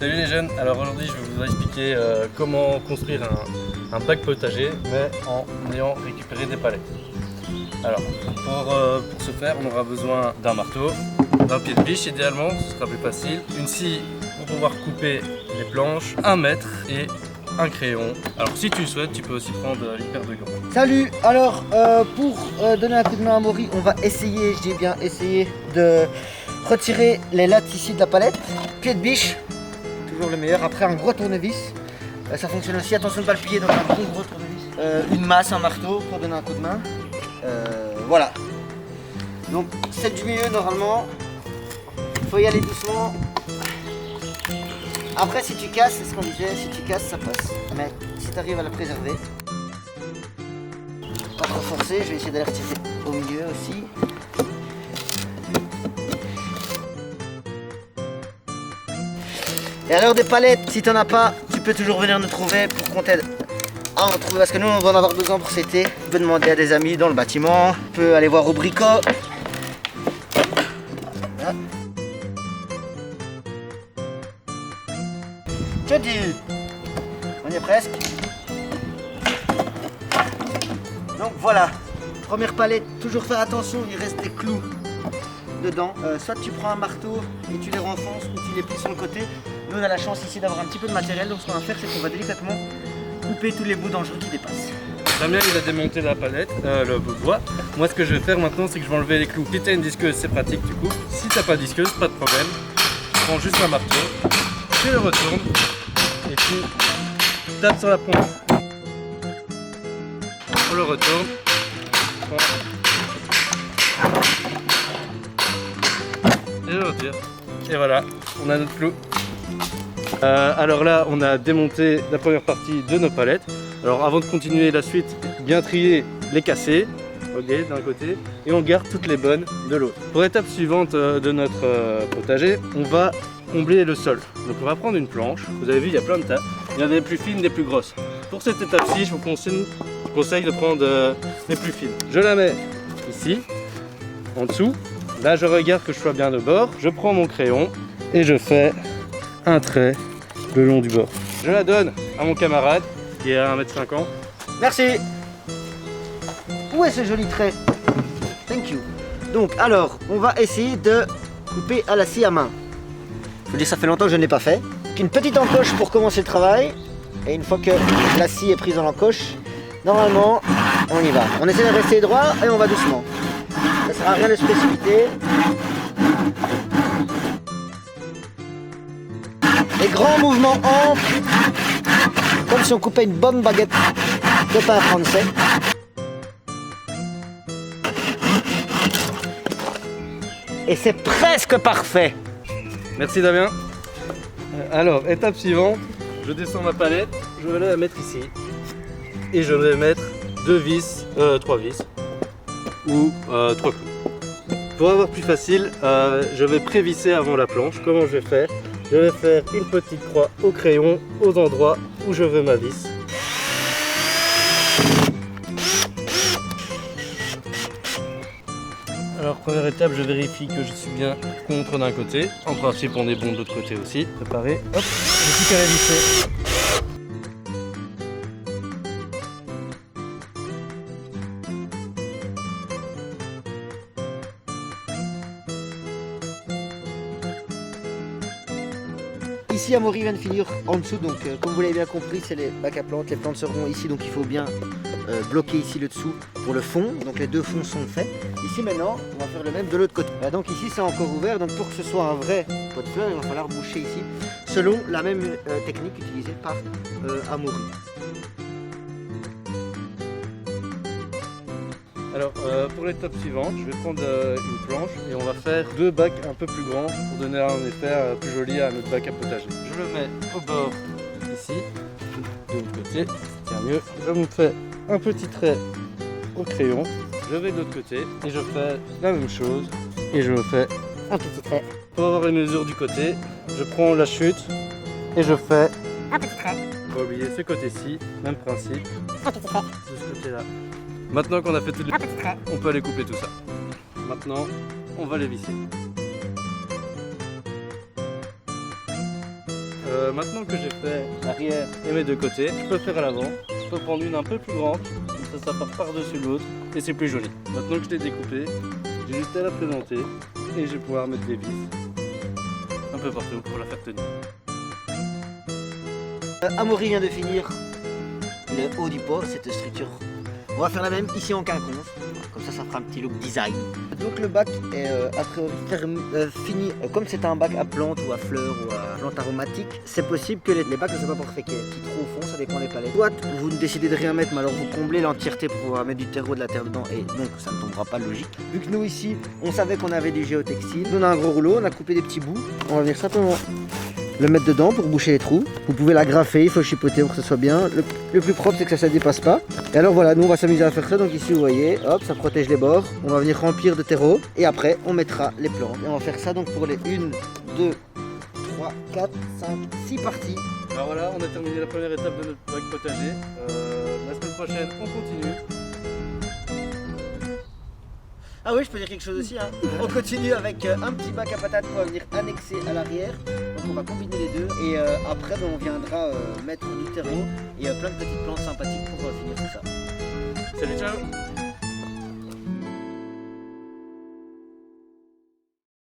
Salut les jeunes, alors aujourd'hui je vais vous expliquer comment construire un bac potager mais en ayant récupéré des palettes. Alors pour ce faire on aura besoin d'un marteau, d'un pied de biche idéalement, ce sera plus facile, une scie pour pouvoir couper les planches, un mètre et un crayon. Alors si tu le souhaites tu peux aussi prendre une paire de gants. Salut, alors pour donner un coup de main à Maury, on va essayer, je dis bien essayer, de retirer les lattes ici de la palette. Pied de biche, toujours le meilleur. Après un gros tournevis, ça fonctionne aussi, attention de ne pas le plier, donc un bon gros tournevis. Une masse, un marteau pour donner un coup de main. Voilà. Donc celle du milieu normalement, il faut y aller doucement. Après si tu casses, c'est ce qu'on disait, si tu casses ça passe. Mais si tu arrives à la préserver, pas trop forcer, je vais essayer d'aller retirer au milieu aussi. Et alors des palettes, si t'en as pas, tu peux toujours venir nous trouver pour qu'on t'aide à en trouver, parce que nous on va en avoir besoin pour cet été. Tu peux demander à des amis dans le bâtiment, tu peux aller voir au bricot. Voilà. Je dis, on y est presque. Donc voilà, première palette, toujours faire attention, il reste des clous dedans. Soit tu prends un marteau et tu les renfonces ou tu les plies sur le côté. Nous on a la chance ici d'avoir un petit peu de matériel, donc ce qu'on va faire c'est qu'on va délicatement couper tous les bouts dangereux qui dépassent. Damien il a démonté la palette, le bout de bois. Moi ce que je vais faire maintenant c'est que je vais enlever les clous. Si tu as une disqueuse c'est pratique du coup. Si tu n'as pas de disqueuse, pas de problème. Tu prends juste un marteau, tu le retournes et tu tapes sur la pointe. On le retourne. Et je retire. Et voilà, on a notre clou. Alors là, on a démonté la première partie de nos palettes. Alors avant de continuer la suite, bien trier les cassés, ok, d'un côté, et on garde toutes les bonnes de l'autre. Pour l'étape suivante de notre potager, on va combler le sol. Donc on va prendre une planche, vous avez vu il y a plein de tas, il y en a des plus fines, des plus grosses. Pour cette étape-ci, je vous conseille de prendre les plus fines. Je la mets ici, en dessous. Là je regarde que je sois bien au bord, je prends mon crayon et je fais un trait le long du bord. Je la donne à mon camarade qui est à 1m50. Merci. Où est ce joli trait? Thank you. Donc alors, on va essayer de couper à la scie à main. Je vous dis, ça fait longtemps que je ne l'ai pas fait. Une petite encoche pour commencer le travail. Et une fois que la scie est prise dans l'encoche, normalement, on y va. On essaie de rester droit et on va doucement. Ça ne sert à rien de se précipiter. Les grands mouvements amples, comme si on coupait une bonne baguette de pain français. Et c'est presque parfait. Merci Damien. Alors, étape suivante, je descends ma palette, je vais la mettre ici. Et je vais mettre 3 vis ou 3 clous. Pour avoir plus facile, je vais prévisser avant la planche. Comment je vais faire? Je vais faire une petite croix au crayon aux endroits où je veux ma vis. Alors première étape, je vérifie que je suis bien contre d'un côté. En principe on est bon de l'autre côté aussi. Préparé, hop, j'ai plus qu'à la visser. Ici, Amaury vient de finir en dessous, donc comme vous l'avez bien compris, c'est les bacs à plantes. Les plantes seront ici, donc il faut bien bloquer ici le dessous pour le fond. Donc les deux fonds sont faits. Ici maintenant, on va faire le même de l'autre côté. Donc ici, c'est encore ouvert. Donc pour que ce soit un vrai pot de fleurs, il va falloir boucher ici, selon la même technique utilisée par Amaury. Alors pour l'étape suivante, je vais prendre une planche et on va faire 2 bacs un peu plus grands pour donner un effet plus joli à notre bac à potager. Je le mets au bord ici, de l'autre côté, c'est mieux. Je me fais un petit trait au crayon, je vais de l'autre côté et je fais la même chose et je me fais Un petit trait. pour avoir une mesure du côté, je prends la chute et je fais Un petit trait. pas oublier ce côté-ci, même principe, Un petit trait. de ce côté-là. Maintenant qu'on a fait tout le... Un petit trait. on peut aller couper tout ça. Maintenant, on va les visser. maintenant que j'ai fait l'arrière et mes deux côtés, je peux faire à l'avant. Je peux prendre une un peu plus grande, comme ça part par-dessus l'autre et c'est plus joli. Maintenant que je l'ai découpé, j'ai juste à la présenter et je vais pouvoir mettre des vis un peu partout pour la faire tenir. Amaury vient de finir le haut du pot, cette structure. On va faire la même ici en quinconce, comme ça fera un petit look design. Donc le bac est a priori fini, comme c'est un bac à plantes ou à fleurs ou à plantes aromatiques, c'est possible que les bacs ne soient pas parfaits, qu'il y ait des petits trous au fond, ça dépend des palettes. Soit vous décidez de rien mettre, mais alors vous comblez l'entièreté pour pouvoir mettre du terreau, de la terre dedans et donc ça ne tombera pas logique. Vu que nous ici, on savait qu'on avait du géotextile, on a un gros rouleau, on a coupé des petits bouts, on va venir simplement le mettre dedans pour boucher les trous. Vous pouvez l'agrafer, il faut chipoter pour que ce soit bien. Le plus propre c'est que ça ne dépasse pas. Et alors voilà, nous on va s'amuser à faire ça. Donc ici vous voyez, hop, ça protège les bords. On va venir remplir de terreau et après on mettra les plantes. Et on va faire ça donc pour les 1, 2, 3, 4, 5, 6 parties. Alors voilà, on a terminé la première étape de notre bac potager. La semaine prochaine on continue. Ah oui, je peux dire quelque chose aussi. Hein. On continue avec un petit bac à patates qu'on va venir annexer à l'arrière. Donc on va combiner les deux et après on viendra mettre du terreau et plein de petites plantes sympathiques pour finir tout ça. Salut, ciao!